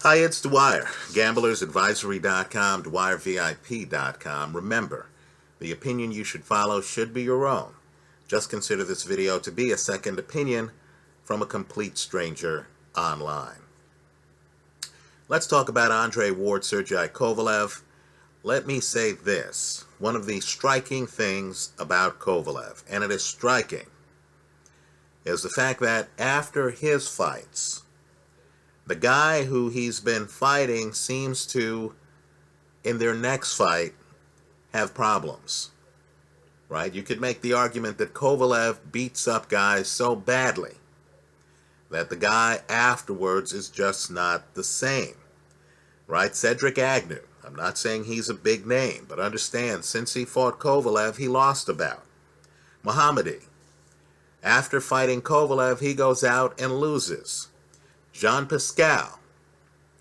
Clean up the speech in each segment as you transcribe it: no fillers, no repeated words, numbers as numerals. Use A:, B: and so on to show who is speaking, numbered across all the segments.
A: Hi, it's Dwyer, gamblersadvisory.com, dwyervip.com. Remember, the opinion you should follow should be your own. Just consider this video to be a second opinion from a complete stranger online. Let's talk about Andre Ward, Sergey Kovalev. Let me say this. One of the striking things about Kovalev, and it is striking, is the fact that after his fights, the guy who he's been fighting seems to, in their next fight, have problems, right? You could make the argument that Kovalev beats up guys so badly that the guy afterwards is just not the same, right? Cedric Agnew, I'm not saying he's a big name, but understand, since he fought Kovalev, he lost a bout. Muhammadi, after fighting Kovalev, he goes out and loses. Jean Pascal,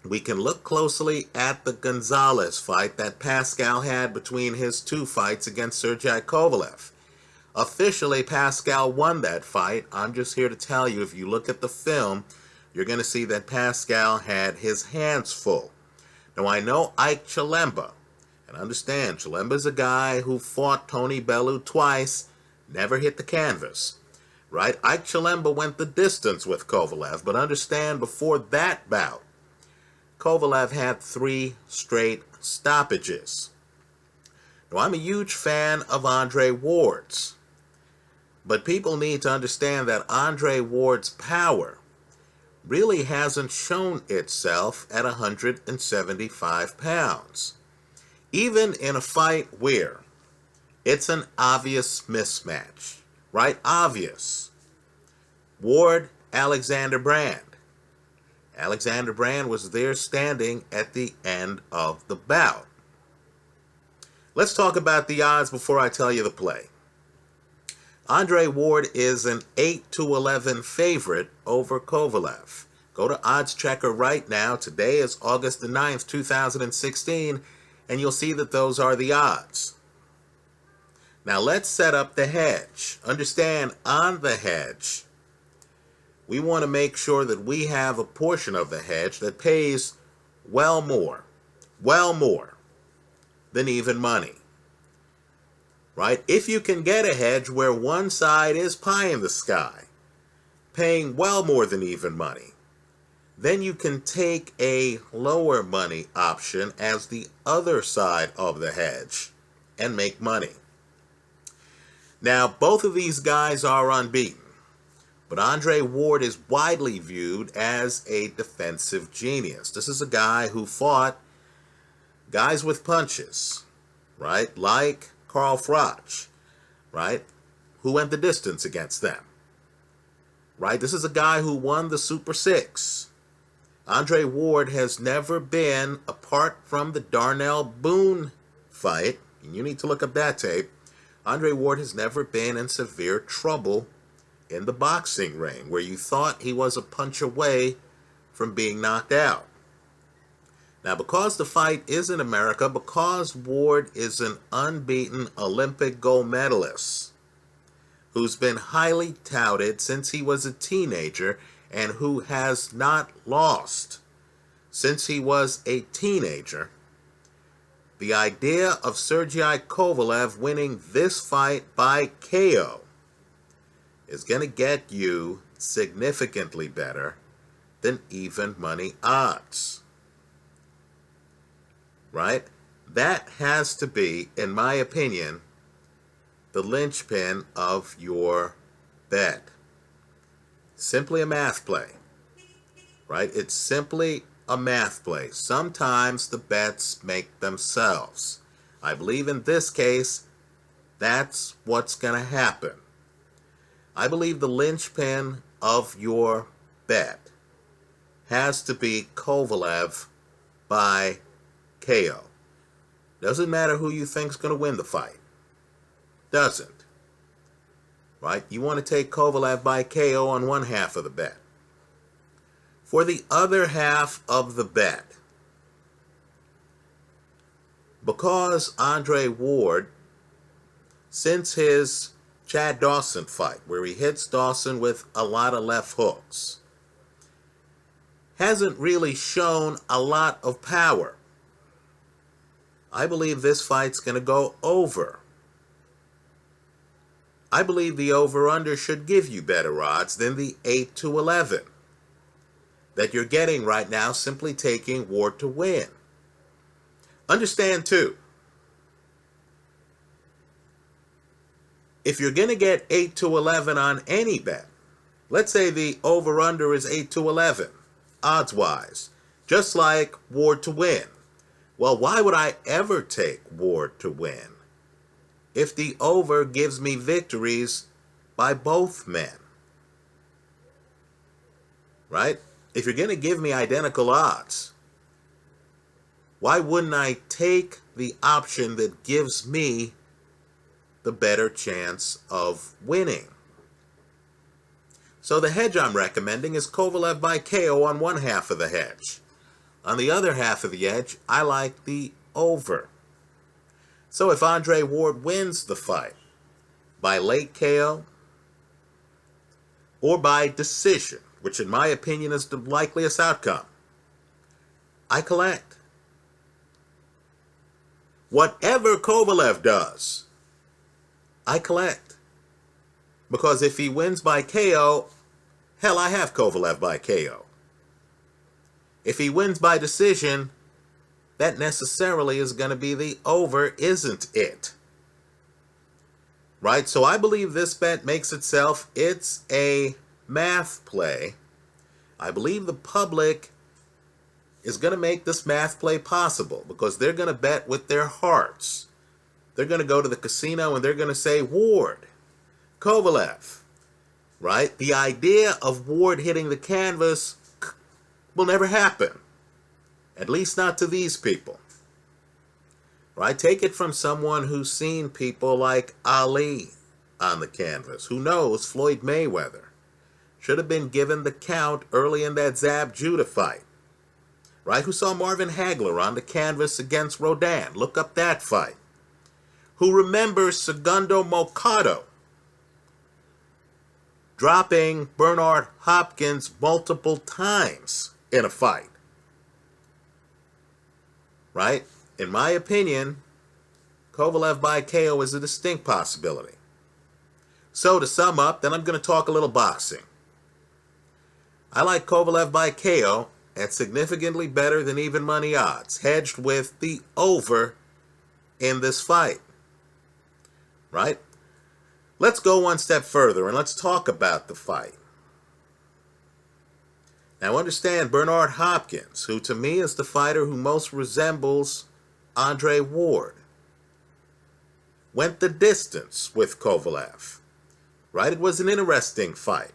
A: we can look closely at the Gonzalez fight that Pascal had between his two fights against Sergey Kovalev. Officially, Pascal won that fight. I'm just here to tell you, if you look at the film, you're going to see that Pascal had his hands full. Now, I know Ike Chilemba, and understand, Chilemba's a guy who fought Tony Bellew twice, never hit the canvas. Right? Ike Chilemba went the distance with Kovalev, but understand, before that bout, Kovalev had 3 straight stoppages. Now, I'm a huge fan of Andre Ward's, but people need to understand that Andre Ward's power really hasn't shown itself at 175 pounds. Even in a fight where it's an obvious mismatch. Right? Obvious. Ward, Alexander Brand. Alexander Brand was there standing at the end of the bout. Let's talk about the odds before I tell you the play. Andre Ward is an 8-11 favorite over Kovalev. Go to Odds Checker right now. Today is August the 9th, 2016, and you'll see that those are the odds. Now let's set up the hedge. Understand, on the hedge, we want to make sure that we have a portion of the hedge that pays well more than even money. Right? If you can get a hedge where one side is pie in the sky, paying well more than even money, then you can take a lower money option as the other side of the hedge and make money. Now, both of these guys are unbeaten, but Andre Ward is widely viewed as a defensive genius. This is a guy who fought guys with punches, right? Like Carl Froch, right? Who went the distance against them, right? This is a guy who won the Super 6. Andre Ward has never been, apart from the Darnell Boone fight, and you need to look up that tape, Andre Ward has never been in severe trouble in the boxing ring, where you thought he was a punch away from being knocked out. Now, because the fight is in America, because Ward is an unbeaten Olympic gold medalist who's been highly touted since he was a teenager and who has not lost since he was a teenager, the idea of Sergey Kovalev winning this fight by KO is going to get you significantly better than even money odds. Right? That has to be, in my opinion, the linchpin of your bet. Simply a math play. Right? It's simply a math play. Sometimes the bets make themselves. I believe in this case, that's what's going to happen. I believe the linchpin of your bet has to be Kovalev by KO. Doesn't matter who you think's going to win the fight. Doesn't. Right? You want to take Kovalev by KO on one half of the bet. For the other half of the bet, because Andre Ward, since his Chad Dawson fight, where he hits Dawson with a lot of left hooks, hasn't really shown a lot of power. I believe this fight's going to go over. I believe the over-under should give you better odds than the 8-11 that you're getting right now simply taking Ward to win. Understand, too, if you're going to get 8-11 on any bet, let's say the over-under is 8-11, odds-wise, just like Ward to win. Well, why would I ever take Ward to win if the over gives me victories by both men? Right? If you're going to give me identical odds, why wouldn't I take the option that gives me the better chance of winning? So the hedge I'm recommending is Kovalev by KO on one half of the hedge. On the other half of the edge, I like the over. So if Andre Ward wins the fight by late KO or by decision, which in my opinion is the likeliest outcome, I collect. Whatever Kovalev does, I collect. Because if he wins by KO, hell, I have Kovalev by KO. If he wins by decision, that necessarily is going to be the over, isn't it? Right? So I believe this bet makes itself, it's a math play. I believe the public is going to make this math play possible because they're going to bet with their hearts. They're going to go to the casino and they're going to say, Ward, Kovalev, right? The idea of Ward hitting the canvas will never happen. At least not to these people. Right? Take it from someone who's seen people like Ali on the canvas, who knows Floyd Mayweather should have been given the count early in that Zab Judah fight. Right? Who saw Marvin Hagler on the canvas against Rodin. Look up that fight. Who remembers Segundo Mocato dropping Bernard Hopkins multiple times in a fight. Right? In my opinion, Kovalev by KO is a distinct possibility. So to sum up, then I'm going to talk a little boxing. I like Kovalev by KO at significantly better than even money odds, hedged with the over in this fight. Right? Let's go one step further and let's talk about the fight. Now understand Bernard Hopkins, who to me is the fighter who most resembles Andre Ward, went the distance with Kovalev. Right? It was an interesting fight.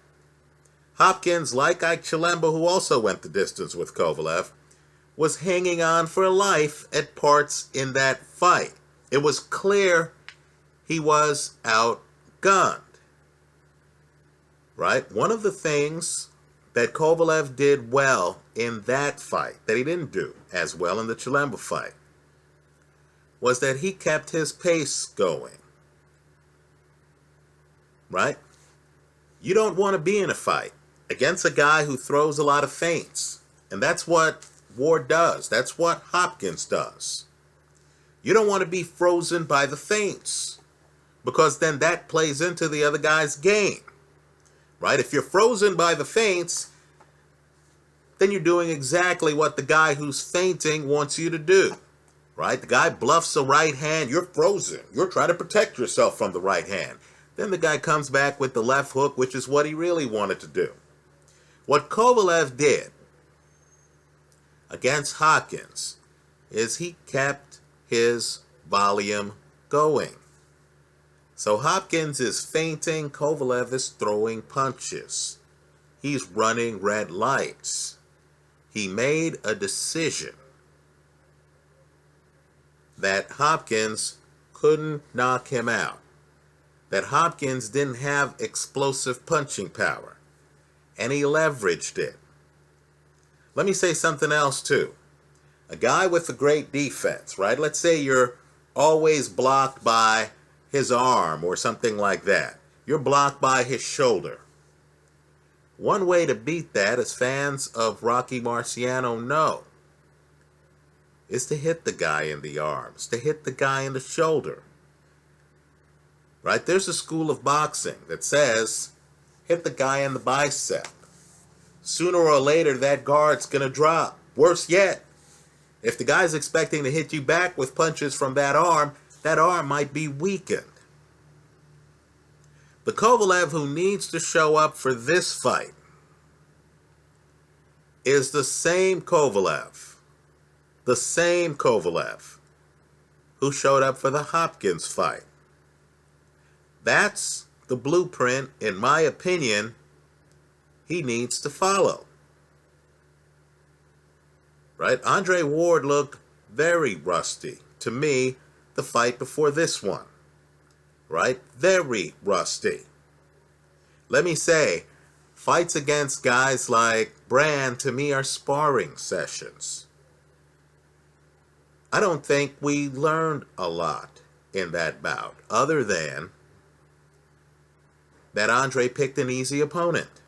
A: Hopkins, like Ike Chilemba, who also went the distance with Kovalev, was hanging on for life at parts in that fight. It was clear he was outgunned. Right? One of the things that Kovalev did well in that fight, that he didn't do as well in the Chilemba fight, was that he kept his pace going. Right? You don't want to be in a fight against a guy who throws a lot of feints. And that's what Ward does. That's what Hopkins does. You don't want to be frozen by the feints, because then that plays into the other guy's game. Right? If you're frozen by the feints, then you're doing exactly what the guy who's feinting wants you to do. Right? The guy bluffs a right hand, you're frozen. You're trying to protect yourself from the right hand. Then the guy comes back with the left hook, which is what he really wanted to do. What Kovalev did against Hopkins is he kept his volume going. So Hopkins is feinting, Kovalev is throwing punches. He's running red lights. He made a decision that Hopkins couldn't knock him out. That Hopkins didn't have explosive punching power. And he leveraged it. Let me say something else too. A guy with a great defense, right? Let's say you're always blocked by his arm or something like that. You're blocked by his shoulder. One way to beat that, as fans of Rocky Marciano know, is to hit the guy in the arms, to hit the guy in the shoulder. Right? There's a school of boxing that says, hit the guy in the bicep. Sooner or later, that guard's going to drop. Worse yet, if the guy's expecting to hit you back with punches from that arm might be weakened. The Kovalev who needs to show up for this fight is the same Kovalev who showed up for the Hopkins fight. That's the blueprint, in my opinion, he needs to follow. Right? Andre Ward looked very rusty. To me, the fight before this one. Right? Very rusty. Let me say, fights against guys like Brand, to me, are sparring sessions. I don't think we learned a lot in that bout, other than that Andre picked an easy opponent.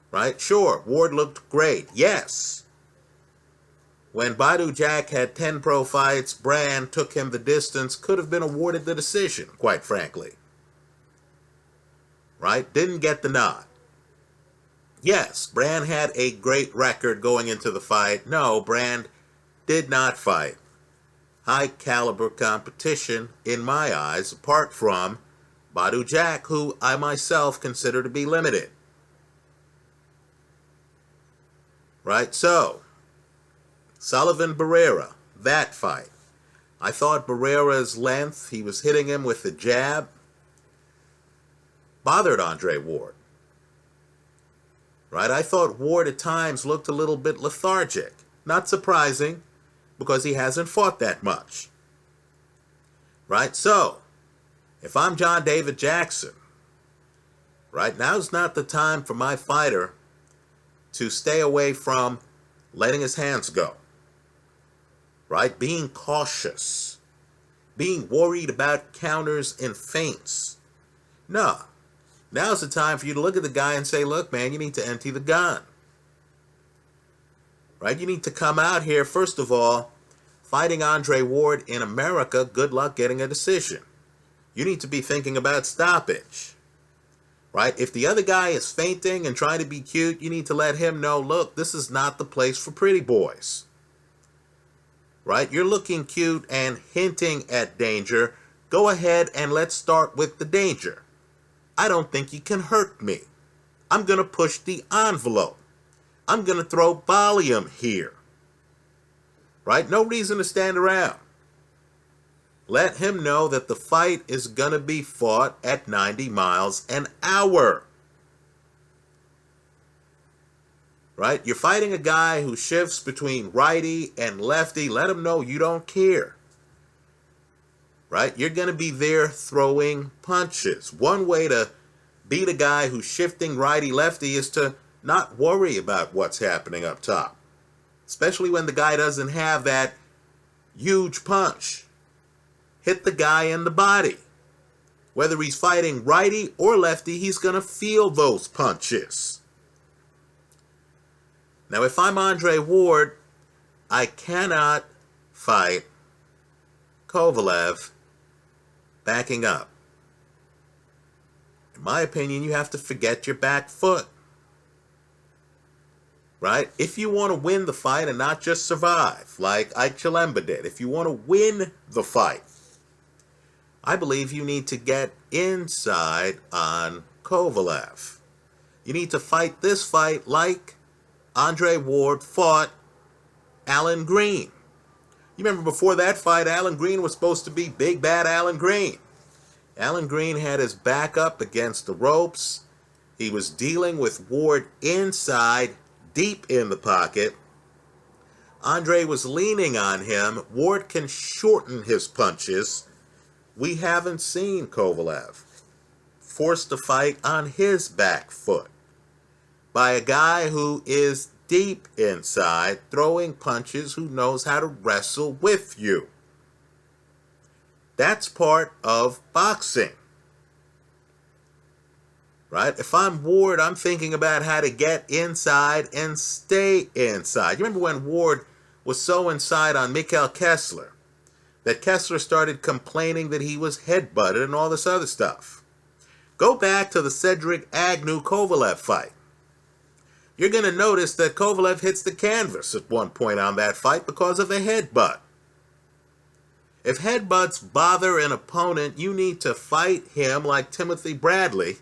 A: Right? Sure, Ward looked great. Yes. When Badu Jack had 10 pro fights, Brand took him the distance, could have been awarded the decision, quite frankly. Right? Didn't get the nod. Yes, Brand had a great record going into the fight. No, Brand did not fight high caliber competition, in my eyes, apart from Badu Jack, who I myself consider to be limited. Right? So, Sullivan Barrera, that fight. I thought Barrera's length, he was hitting him with the jab, bothered Andre Ward. Right? I thought Ward at times looked a little bit lethargic. Not surprising, because he hasn't fought that much. Right? So, if I'm John David Jackson, right, now's not the time for my fighter to stay away from letting his hands go. Right? Being cautious. Being worried about counters and feints. No. Now's the time for you to look at the guy and say, look, man, you need to empty the gun. Right? You need to come out here, first of all, fighting Andre Ward in America, good luck getting a decision. You need to be thinking about stoppage. Right? If the other guy is feinting and trying to be cute, you need to let him know, look, this is not the place for pretty boys. Right? You're looking cute and hinting at danger. Go ahead and let's start with the danger. I don't think you can hurt me. I'm going to push the envelope. I'm going to throw volume here. Right? No reason to stand around. Let him know that the fight is going to be fought at 90 miles an hour. Right? You're fighting a guy who shifts between righty and lefty. Let him know you don't care. Right? You're going to be there throwing punches. One way to beat a guy who's shifting righty-lefty is to not worry about what's happening up top. Especially when the guy doesn't have that huge punch. Hit the guy in the body. Whether he's fighting righty or lefty, he's going to feel those punches. Now, if I'm Andre Ward, I cannot fight Kovalev backing up. In my opinion, you have to forget your back foot. Right? If you want to win the fight and not just survive, like Ike Chilemba did, if you want to win the fight, I believe you need to get inside on Kovalev. You need to fight this fight like Andre Ward fought Alan Green. You remember before that fight, Alan Green was supposed to be big bad Alan Green. Alan Green had his back up against the ropes. He was dealing with Ward inside, deep in the pocket. Andre was leaning on him. Ward can shorten his punches. We haven't seen Kovalev forced to fight on his back foot by a guy who is deep inside, throwing punches, who knows how to wrestle with you. That's part of boxing. right? If I'm Ward, I'm thinking about how to get inside and stay inside. You remember when Ward was so inside on Mikhail Kessler that Kessler started complaining that he was headbutted and all this other stuff. Go back to the Cedric Agnew-Kovalev fight. You're going to notice that Kovalev hits the canvas at one point on that fight because of a headbutt. If headbutts bother an opponent, you need to fight him like Timothy Bradley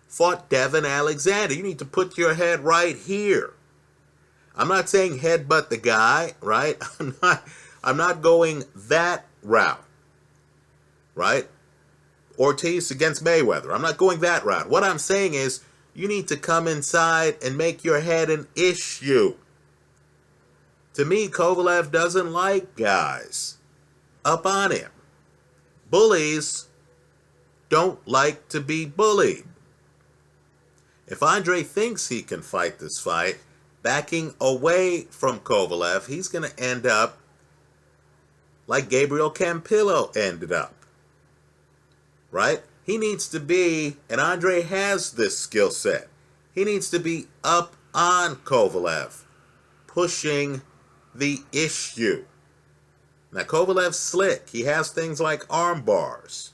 A: fought Devin Alexander. You need to put your head right here. I'm not saying headbutt the guy, right? I'm not going that route, right? Ortiz against Mayweather. I'm not going that route. What I'm saying is you need to come inside and make your head an issue. To me, Kovalev doesn't like guys up on him. Bullies don't like to be bullied. If Andre thinks he can fight this fight, backing away from Kovalev, he's going to end up like Gabriel Campillo ended up. Right? He needs to be, and Andre has this skill set, he needs to be up on Kovalev, pushing the issue. Now, Kovalev's slick. He has things like arm bars,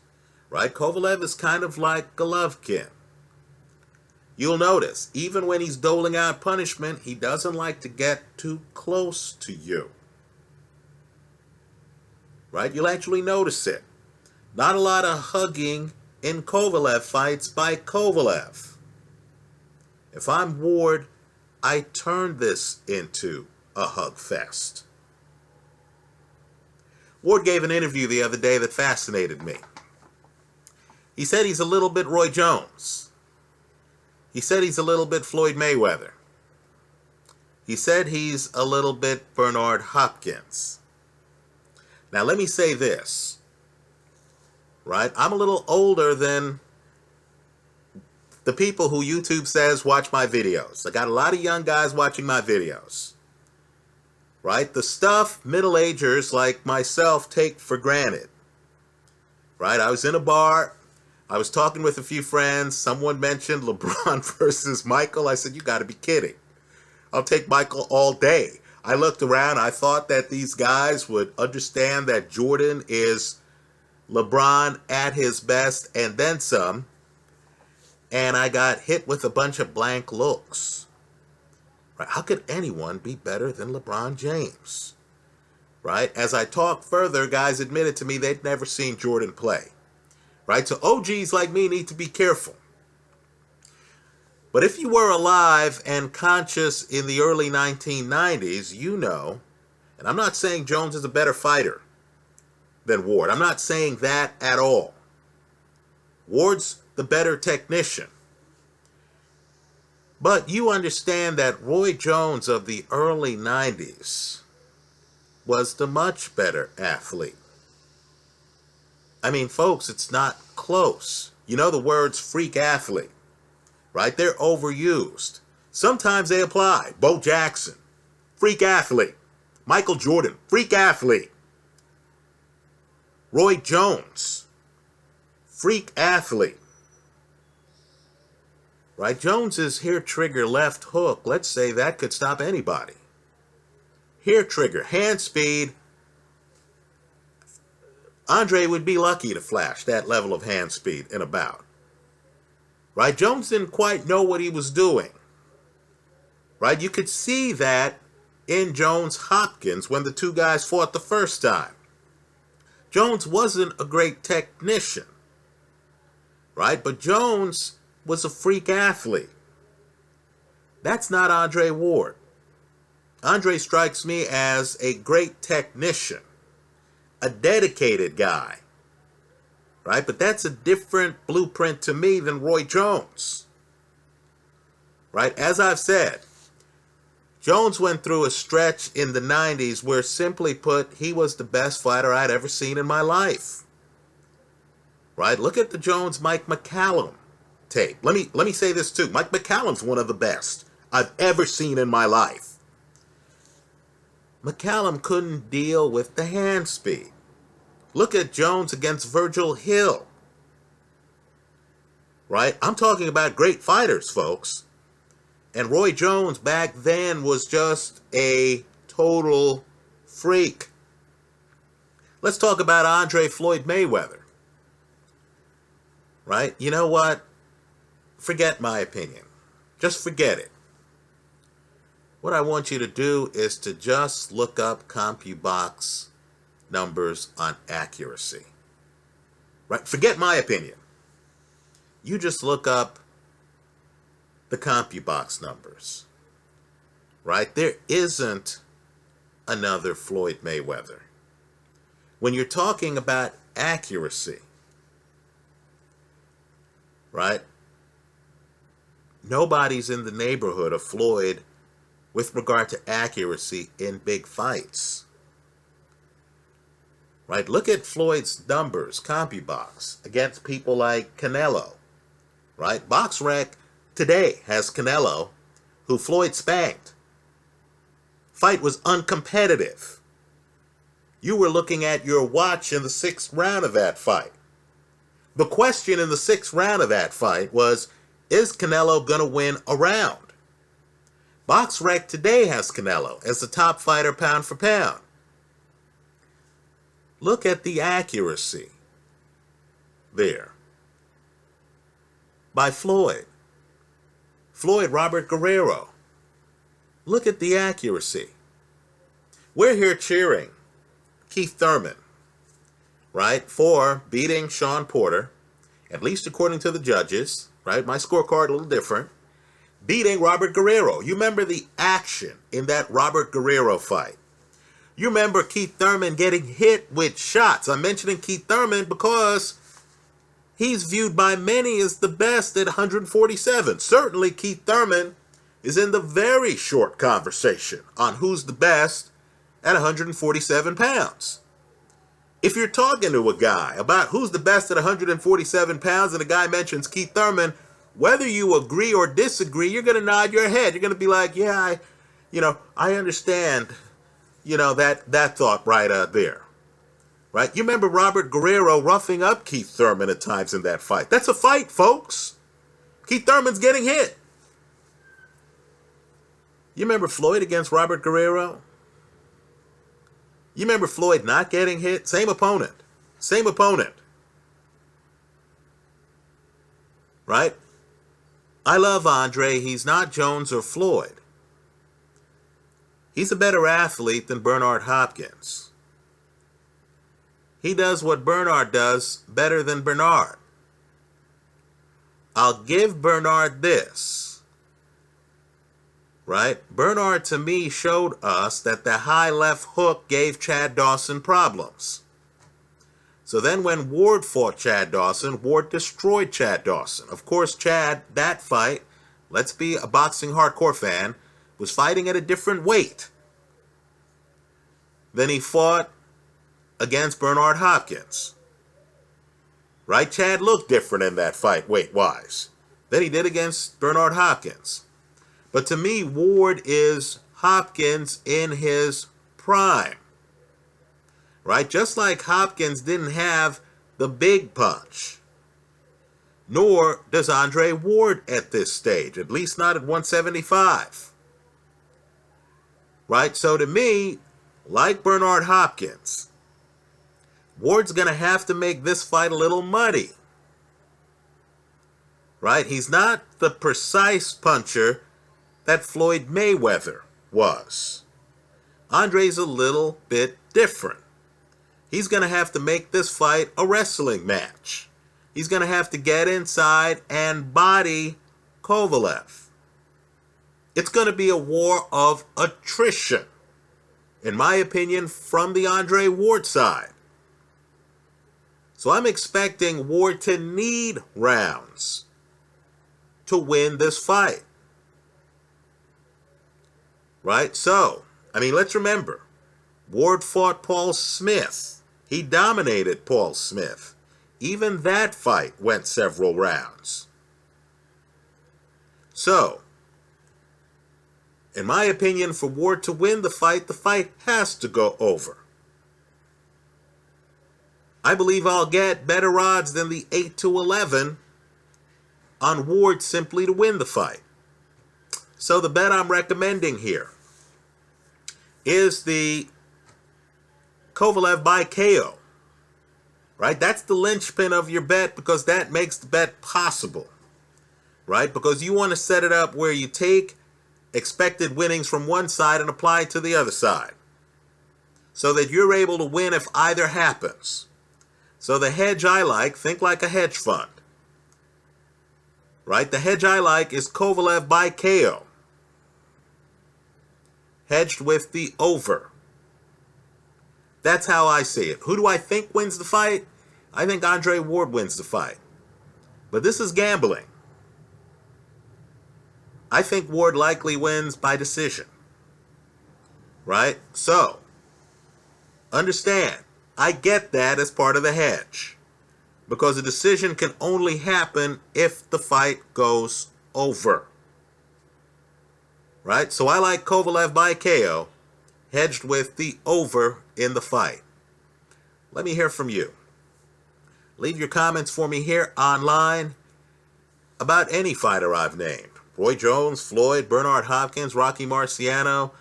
A: right? Kovalev is kind of like Golovkin. You'll notice, even when he's doling out punishment, he doesn't like to get too close to you. Right? You'll actually notice it. Not a lot of hugging in Kovalev fights by Kovalev. If I'm Ward, I turn this into a hug fest. Ward gave an interview the other day that fascinated me. He said he's a little bit Roy Jones. He said he's a little bit Floyd Mayweather. He said he's a little bit Bernard Hopkins. Now let me say this, right? I'm a little older than the people who YouTube says watch my videos. I got a lot of young guys watching my videos. Right? The stuff middle-agers like myself take for granted. Right? I was in a bar. I was talking with a few friends. Someone mentioned LeBron versus Michael. I said, you got to be kidding. I'll take Michael all day. I looked around. I thought that these guys would understand that Jordan is LeBron at his best and then some. And I got hit with a bunch of blank looks. Right? How could anyone be better than LeBron James? Right? As I talked further, guys admitted to me they'd never seen Jordan play. Right? So OGs like me need to be careful. But if you were alive and conscious in the early 1990s, you know, and I'm not saying Jones is a better fighter than Ward. I'm not saying that at all. Ward's the better technician. But you understand that Roy Jones of the early 90s was the much better athlete. I mean, folks, it's not close. You know the words freak athlete, right? They're overused. Sometimes they apply. Bo Jackson, freak athlete. Michael Jordan, freak athlete. Roy Jones, freak athlete. Right? Jones's hair trigger left hook, let's say that could stop anybody. Hair trigger, hand speed. Andre would be lucky to flash that level of hand speed in a bout. Right? Jones didn't quite know what he was doing. Right? You could see that in Jones-Hopkins when the two guys fought the first time. Jones wasn't a great technician. Right? But Jones was a freak athlete. That's not Andre Ward. Andre strikes me as a great technician, a dedicated guy, right? But that's a different blueprint to me than Roy Jones, right? As I've said, Jones went through a stretch in the 90s where, simply put, he was the best fighter I'd ever seen in my life, right? Look at the Jones-Mike McCallum tape. Let me say this too. Mike McCallum's one of the best I've ever seen in my life. McCallum couldn't deal with the hand speed. Look at Jones against Virgil Hill. right? I'm talking about great fighters, folks. And Roy Jones back then was just a total freak. Let's talk about Andre Floyd Mayweather, right? You know what? Forget my opinion. Just forget it. What I want you to do is to just look up CompuBox numbers on accuracy. Right? Forget my opinion. You just look up the CompuBox numbers. Right? There isn't another Floyd Mayweather. When you're talking about accuracy, right? Nobody's in the neighborhood of Floyd with regard to accuracy in big fights. Right? Look at Floyd's numbers, CompuBox, against people like Canelo. Right? BoxRec today has Canelo, who Floyd spanked. Fight was uncompetitive. You were looking at your watch in the 6th round of that fight. The question in the 6th round of that fight was, is Canelo going to win a round? BoxRec today has Canelo as the top fighter pound for pound. Look at the accuracy there by Floyd. Floyd Robert Guerrero. Look at the accuracy. We're here cheering Keith Thurman, right, for beating Sean Porter, at least according to the judges, right? My scorecard a little different. Beating Robert Guerrero. You remember the action in that Robert Guerrero fight. You remember Keith Thurman getting hit with shots. I'm mentioning Keith Thurman because he's viewed by many as the best at 147. Certainly Keith Thurman is in the very short conversation on who's the best at 147 pounds. If you're talking to a guy about who's the best at 147 pounds and a guy mentions Keith Thurman, whether you agree or disagree, you're going to nod your head. You're going to be like, yeah, I understand, that thought right there. Right? You remember Robert Guerrero roughing up Keith Thurman at times in that fight. That's a fight, folks. Keith Thurman's getting hit. You remember Floyd against Robert Guerrero? You remember Floyd not getting hit? Same opponent. Same opponent. Right? I love Andre. He's not Jones or Floyd. He's a better athlete than Bernard Hopkins. He does what Bernard does better than Bernard. I'll give Bernard this. Right? Bernard, to me, showed us that the high left hook gave Chad Dawson problems. So then when Ward fought Chad Dawson, Ward destroyed Chad Dawson. Of course, Chad, that fight, let's be a boxing hardcore fan, was fighting at a different weight than he fought against Bernard Hopkins. Right? Chad looked different in that fight weight-wise than he did against Bernard Hopkins. But to me, Ward is Hopkins in his prime. Right? Just like Hopkins didn't have the big punch. Nor does Andre Ward at this stage, at least not at 175. Right? So to me, like Bernard Hopkins, Ward's going to have to make this fight a little muddy. Right? He's not the precise puncher that Floyd Mayweather was. Andre's a little bit different. He's going to have to make this fight a wrestling match. He's going to have to get inside and body Kovalev. It's going to be a war of attrition, in my opinion, from the Andre Ward side. So I'm expecting Ward to need rounds to win this fight. Right? So, let's remember, Ward fought Paul Smith. He dominated Paul Smith. Even that fight went several rounds. So, in my opinion, for Ward to win the fight has to go over. I believe I'll get better odds than the 8-11 on Ward simply to win the fight. So the bet I'm recommending here is the Kovalev by KO. Right? That's the linchpin of your bet because that makes the bet possible. Right? Because you want to set it up where you take expected winnings from one side and apply it to the other side, so that you're able to win if either happens. So the hedge I like, think like a hedge fund. Right? The hedge I like is Kovalev by KO, hedged with the over. That's how I see it. Who do I think wins the fight? I think Andre Ward wins the fight. But this is gambling. I think Ward likely wins by decision. Right? So, understand, I get that as part of the hedge. Because a decision can only happen if the fight goes over. Right? So I like Kovalev by KO, hedged with the over in the fight. Let me hear from you. Leave your comments for me here online about any fighter I've named. Roy Jones, Floyd, Bernard Hopkins, Rocky Marciano,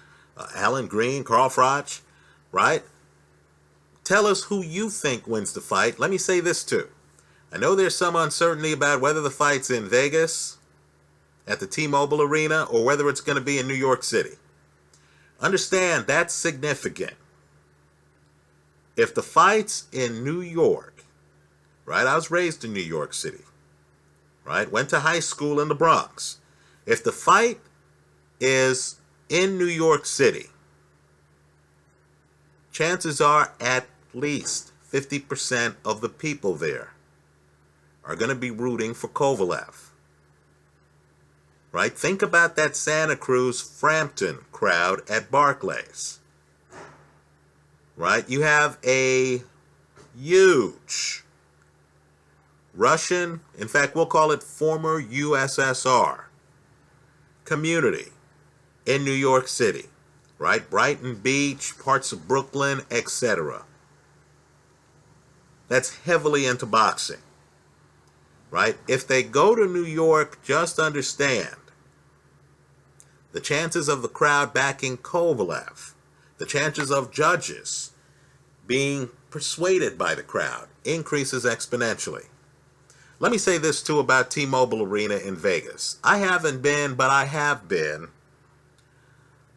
A: Alan Green, Carl Froch, right? Tell us who you think wins the fight. Let me say this too. I know there's some uncertainty about whether the fight's in Vegas at the T-Mobile Arena or whether it's going to be in New York City. Understand that's significant. If the fight's in New York, right? I was raised in New York City, right? Went to high school in the Bronx. If the fight is in New York City, chances are at least 50% of the people there are going to be rooting for Kovalev. Right? Think about that Santa Cruz Frampton crowd at Barclays. Right? You have a huge Russian, in fact, we'll call it former USSR community in New York City, right? Brighton Beach, parts of Brooklyn, etc. That's heavily into boxing, right? If they go to New York, just understand the chances of the crowd backing Kovalev, the chances of judges being persuaded by the crowd increases exponentially. Let me say this too about T-Mobile Arena in Vegas. I haven't been, but I have been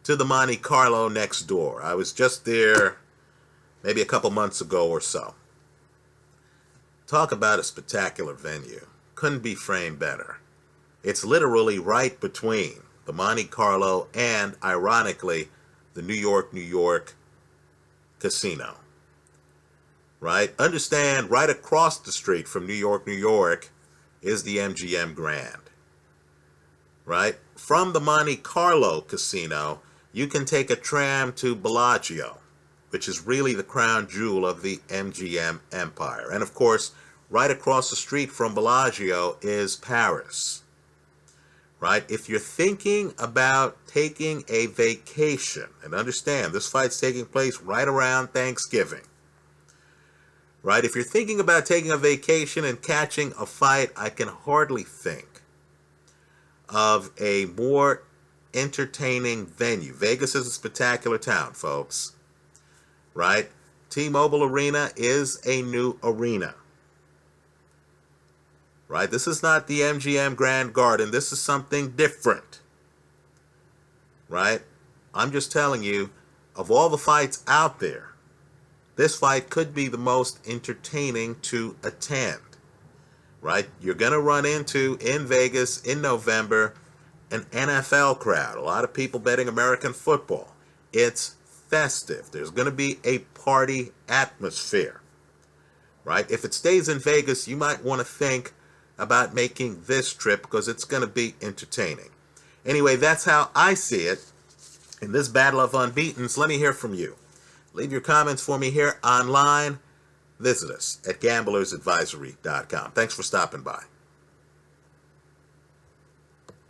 A: to the Monte Carlo next door. I was just there maybe a couple months ago or so. Talk about a spectacular venue. Couldn't be framed better. It's literally right between the Monte Carlo and, ironically, the New York casino. Right? Understand, right across the street from New York is the MGM Grand. Right? From the Monte Carlo casino, you can take a tram to Bellagio, which is really the crown jewel of the MGM empire. And of course, right across the street from Bellagio is Paris. Right? If you're thinking about taking a vacation, and understand, this fight's taking place right around Thanksgiving. Right? If you're thinking about taking a vacation and catching a fight, I can hardly think of a more entertaining venue. Vegas is a spectacular town, folks. Right? T-Mobile Arena is a new arena. Right? This is not the MGM Grand Garden. This is something different. Right? I'm just telling you, of all the fights out there, this fight could be the most entertaining to attend. Right? You're going to run into, in Vegas, in November, an NFL crowd. A lot of people betting American football. It's festive. There's going to be a party atmosphere. Right? If it stays in Vegas, you might want to think about making this trip because it's going to be entertaining. Anyway, that's how I see it in this battle of unbeatens. Let me hear from you. Leave your comments for me here online. Visit us at gamblersadvisory.com. Thanks for stopping by.